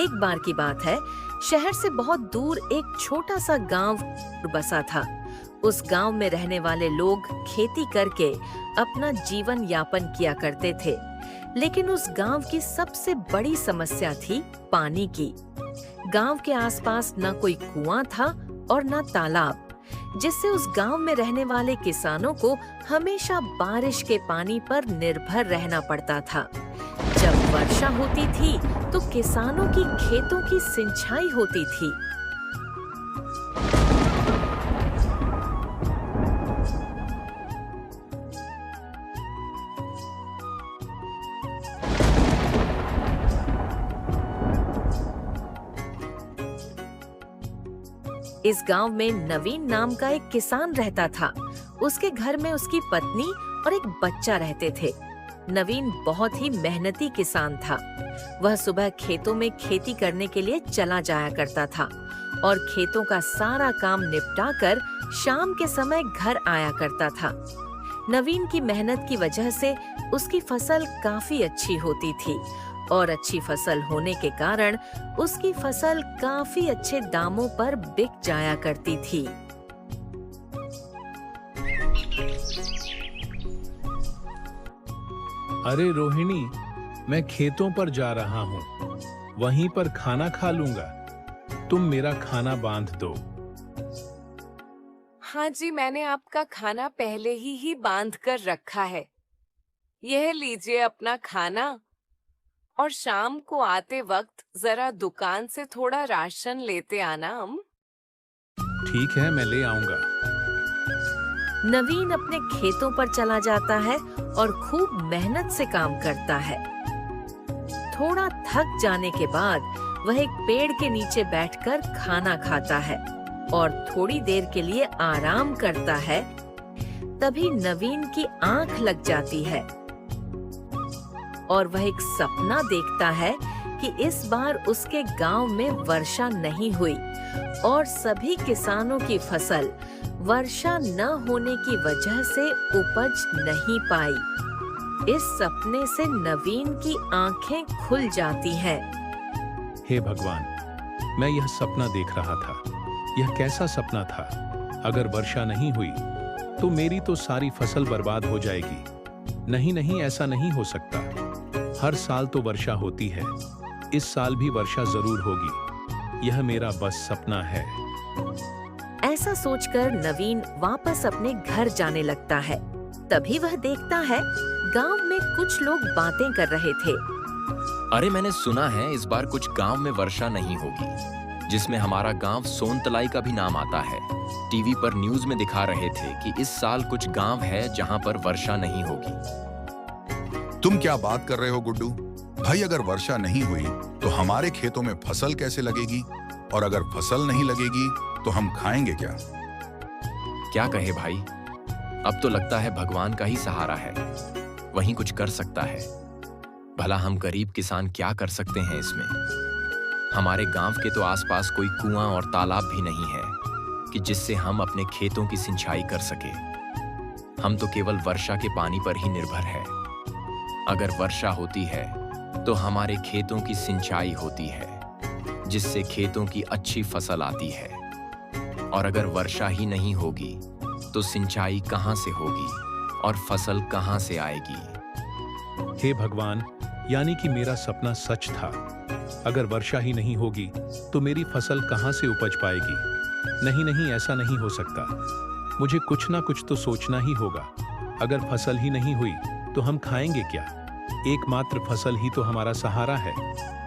एक बार की बात है, शहर से बहुत दूर एक छोटा सा गांव बसा था। उस गांव में रहने वाले लोग खेती करके अपना जीवन यापन किया करते थे, लेकिन उस गांव की सबसे बड़ी समस्या थी पानी की। गांव के आसपास न कोई कुआं था और न तालाब, जिससे उस गांव में रहने वाले किसानों को हमेशा बारिश के पानी पर निर्भर रहना पड़ता था। जब वर्षा होती थी तो किसानों की खेतों की सिंचाई होती थी। इस गांव में नवीन नाम का एक किसान रहता था। उसके घर में उसकी पत्नी और एक बच्चा रहते थे। नवीन बहुत ही मेहनती किसान था। वह सुबह खेतों में खेती करने के लिए चला जाया करता था और खेतों का सारा काम निपटाकर शाम के समय घर आया करता था। नवीन की मेहनत की वजह से उसकी फसल काफी अच्छी होती थी और अच्छी फसल होने के कारण उसकी फसल काफी अच्छे दामों पर बिक जाया करती थी। अरे रोहिणी, मैं खेतों पर जा रहा हूँ, वहीं पर खाना खा लूंगा। तुम मेरा खाना बांध दो। हाँ जी, मैंने आपका खाना पहले ही बांध कर रखा है। यह लीजिए अपना खाना, और शाम को आते वक्त जरा दुकान से थोड़ा राशन लेते आना। ठीक है, मैं ले आऊंगा। नवीन अपने खेतों पर चला जाता है और खूब मेहनत से काम करता है। थोड़ा थक जाने के बाद वह एक पेड़ के नीचे बैठकर खाना खाता है और थोड़ी देर के लिए आराम करता है। तभी नवीन की आंख लग जाती है और वह एक सपना देखता है कि इस बार उसके गांव में वर्षा नहीं हुई और सभी किसानों की फसल वर्षा न होने की वजह से उपज नहीं पाई। इस सपने से नवीन की आंखें खुल जाती हैं। हे भगवान, मैं यह सपना देख रहा था। यह कैसा सपना था? अगर वर्षा नहीं हुई तो मेरी तो सारी फसल बर्बाद हो जाएगी। नहीं नहीं, ऐसा नहीं हो सकता। हर साल तो वर्षा होती है, इस साल भी वर्षा जरूर होगी। यह मेरा बस सपना है। ऐसा सोचकर नवीन वापस अपने घर जाने लगता है। तभी वह देखता है गांव में कुछ लोग बातें कर रहे थे। अरे, मैंने सुना है इस बार कुछ गांव में वर्षा नहीं होगी, जिसमें हमारा गांव सोनतलाई का भी नाम आता है। टीवी पर न्यूज़ में दिखा रहे थे कि इस साल कुछ गांव है जहां पर वर्षा नहीं होगी। तुम क्या बात कर रहे हो गुड्डू? भाई, अगर वर्षा नहीं हुई तो हमारे खेतों में फसल कैसे लगेगी? और अगर फसल नहीं लगेगी तो हम खाएंगे क्या? क्या कहे भाई, अब तो लगता है भगवान का ही सहारा है, वही कुछ कर सकता है। भला हम गरीब किसान क्या कर सकते हैं इसमें? हमारे गांव के तो आसपास कोई कुआं और तालाब भी नहीं है कि जिससे हम अपने खेतों की सिंचाई कर सके। हम तो केवल वर्षा के पानी पर ही निर्भर है। अगर वर्षा होती है तो हमारे खेतों की सिंचाई होती है, जिससे खेतों की अच्छी फसल आती है। और अगर वर्षा ही नहीं होगी तो सिंचाई कहां से होगी और फसल कहां से आएगी? हे भगवान, यानी कि मेरा सपना सच था। अगर वर्षा ही नहीं होगी तो मेरी फसल कहां से उपज पाएगी? नहीं नहीं, ऐसा नहीं हो सकता। मुझे कुछ ना कुछ तो सोचना ही होगा। अगर फसल ही नहीं हुई तो हम खाएंगे क्या? एकमात्र फसल ही तो हमारा सहारा है,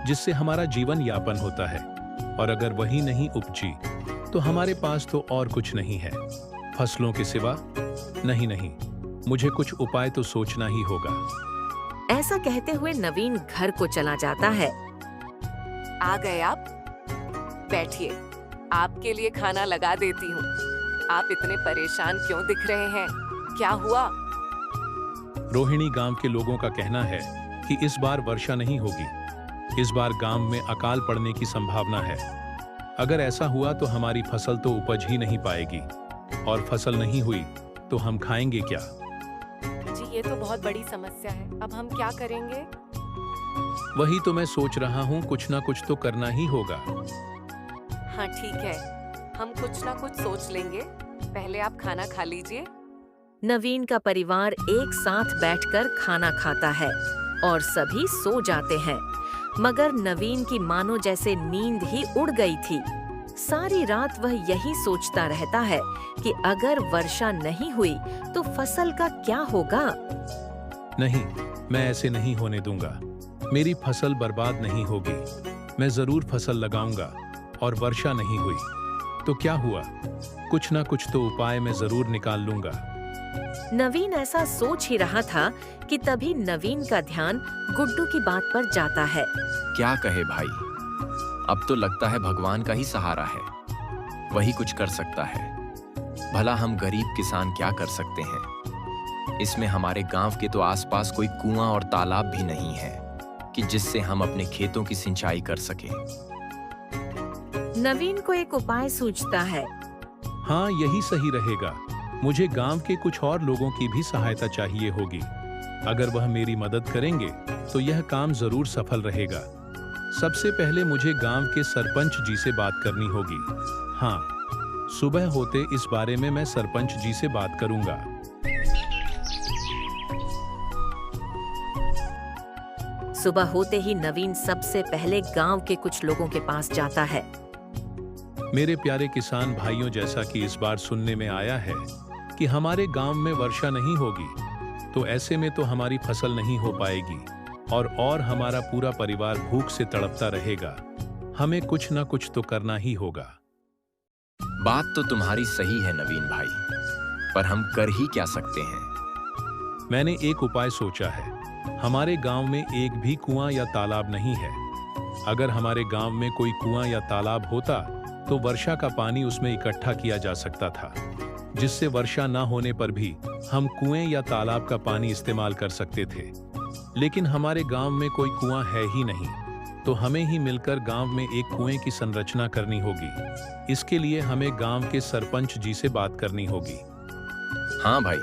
जिससे हमारा जीवन यापन होता है। और अगर वही नहीं उपजी तो हमारे पास तो और कुछ नहीं है फसलों के सिवा। नहीं नहीं, मुझे कुछ उपाय तो सोचना ही होगा। ऐसा कहते हुए नवीन घर को चला जाता है। आ गए आप? बैठिए, आपके लिए खाना लगा देती हूँ। आप इतने परेशान क्यों दिख रहे हैं? क्या हुआ? रोहिणी, गांव के लोगों का कहना है कि इस बार वर्षा नहीं होगी। इस बार गांव में अकाल पड़ने की संभावना है। अगर ऐसा हुआ तो हमारी फसल तो उपज ही नहीं पाएगी, और फसल नहीं हुई तो हम खाएंगे क्या? जी, ये तो बहुत बड़ी समस्या है। अब हम क्या करेंगे? वही तो मैं सोच रहा हूँ, कुछ ना कुछ तो करना ही होगा। हाँ ठीक है, हम कुछ ना कुछ सोच लेंगे। पहले आप खाना खा लीजिए। नवीन का परिवार एक साथ बैठकर खाना खाता है और सभी सो जाते हैं, मगर नवीन की मानो जैसे नींद ही उड़ गई थी। सारी रात वह यही सोचता रहता है कि अगर वर्षा नहीं हुई तो फसल का क्या होगा। नहीं, मैं ऐसे नहीं होने दूंगा। मेरी फसल बर्बाद नहीं होगी। मैं जरूर फसल लगाऊंगा और वर्षा नहीं हुई तो क्या हुआ, कुछ ना कुछ तो उपाय मैं जरूर निकाल लूंगा। नवीन ऐसा सोच ही रहा था कि तभी नवीन का ध्यान गुड्डू की बात पर जाता है। क्या कहे भाई, अब तो लगता है भगवान का ही सहारा है, वही कुछ कर सकता है। भला हम गरीब किसान क्या कर सकते हैं। इसमें हमारे गांव के तो आसपास कोई कुआं और तालाब भी नहीं है कि जिससे हम अपने खेतों की सिंचाई कर सकें। नवीन को एक उपाय सूझता है। हाँ, यही सही रहेगा। मुझे गांव के कुछ और लोगों की भी सहायता चाहिए होगी। अगर वह मेरी मदद करेंगे तो यह काम जरूर सफल रहेगा। सबसे पहले मुझे गांव के सरपंच जी से बात करनी होगी। हाँ, सुबह होते इस बारे में मैं सरपंच जी से बात करूंगा। सुबह होते ही नवीन सबसे पहले गांव के कुछ लोगों के पास जाता है। मेरे प्यारे किसान भाइयों, जैसा कि इस बार सुनने में आया है कि हमारे गांव में वर्षा नहीं होगी, तो ऐसे में तो हमारी फसल नहीं हो पाएगी और हमारा पूरा परिवार भूख से तड़पता रहेगा। हमें कुछ ना कुछ तो करना ही होगा। बात तो तुम्हारी सही है नवीन भाई, पर हम कर ही क्या सकते हैं। मैंने एक उपाय सोचा है। हमारे गांव में एक भी कुआं या तालाब नहीं है। अगर हमारे गांव में कोई कुआं या तालाब होता तो वर्षा का पानी उसमें इकट्ठा किया जा सकता था, जिससे वर्षा न होने पर भी हम कुएं या तालाब का पानी इस्तेमाल कर सकते थे। लेकिन हमारे गांव में कोई कुआं है ही नहीं, तो हमें ही मिलकर गांव में एक कुएं की संरचना करनी होगी। इसके लिए हमें गांव के सरपंच जी से बात करनी होगी। हाँ भाई,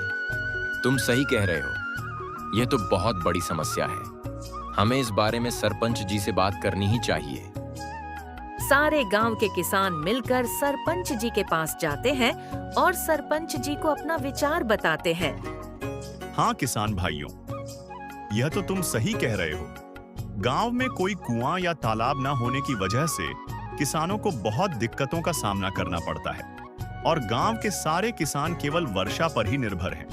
तुम सही कह रहे हो। यह तो बहुत बड़ी समस्या है। हमें इस बारे में सरपंच जी से बात करनी ही चाहिए। सारे गांव के किसान मिलकर सरपंच जी के पास जाते हैं और सरपंच जी को अपना विचार बताते हैं। हाँ किसान भाइयों, यह तो तुम सही कह रहे हो। गांव में कोई कुआं या तालाब ना होने की वजह से किसानों को बहुत दिक्कतों का सामना करना पड़ता है और गांव के सारे किसान केवल वर्षा पर ही निर्भर हैं।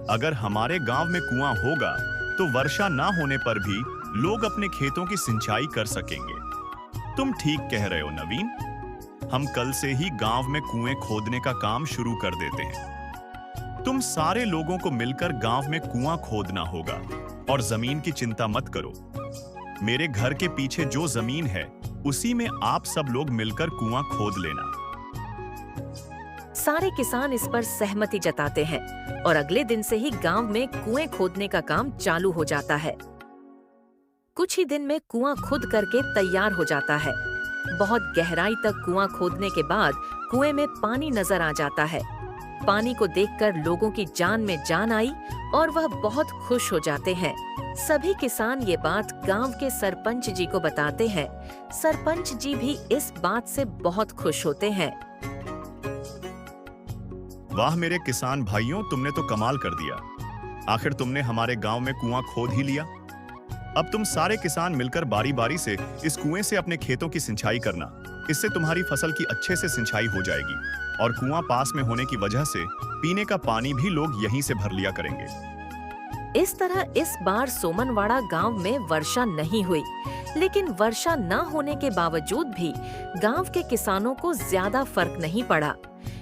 अगर हमारे गांव में कुआं होगा तो वर्षा ना होने पर भी लोग अपने खेतों की सिंचाई कर सकेंगे। तुम ठीक कह रहे हो नवीन, हम कल से ही गांव में कुएं खोदने का काम शुरू कर देते हैं। तुम सारे लोगों को मिलकर गांव में कुआं खोदना होगा और जमीन की चिंता मत करो। मेरे घर के पीछे जो जमीन है उसी में आप सब लोग मिलकर कुआं खोद लेना। सारे किसान इस पर सहमति जताते हैं और अगले दिन से ही गांव में कुएं खोदने का काम चालू हो जाता है। कुछ ही दिन में कुआं खुद करके तैयार हो जाता है। बहुत गहराई तक कुआं खोदने के बाद कुएं में पानी नजर आ जाता है। पानी को देखकर लोगों की जान में जान आई और वह बहुत खुश हो जाते हैं। सभी किसान ये बात गांव के सरपंच जी को बताते हैं। सरपंच जी भी इस बात से बहुत खुश होते हैं। वाह मेरे किसान भाइयों, तुमने तो कमाल कर दिया। आखिर तुमने हमारे गांव में कुआं खोद ही लिया। अब तुम सारे किसान मिलकर बारी बारी से इस कुएं से अपने खेतों की सिंचाई करना। इससे तुम्हारी फसल की अच्छे से सिंचाई हो जाएगी और कुआं पास में होने की वजह से पीने का पानी भी लोग यहीं से भर लिया करेंगे। इस तरह इस बार सोमनवाड़ा गांव में वर्षा नहीं हुई, लेकिन वर्षा न होने के बावजूद भी गांव के किसानों को ज्यादा फर्क नहीं पड़ा,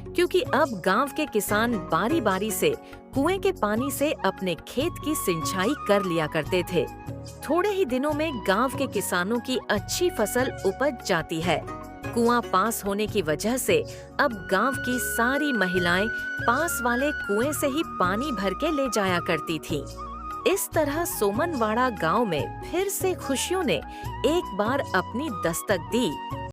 क्योंकि अब गांव के किसान बारी बारी से कुएं के पानी से अपने खेत की सिंचाई कर लिया करते थे। थोड़े ही दिनों में गांव के किसानों की अच्छी फसल उपज जाती है। कुआं पास होने की वजह से अब गांव की सारी महिलाएं पास वाले कुएं से ही पानी भर के ले जाया करती थीं। इस तरह सोमनवाड़ा गांव में फिर से खुशियों ने एक बार अपनी दस्तक दी।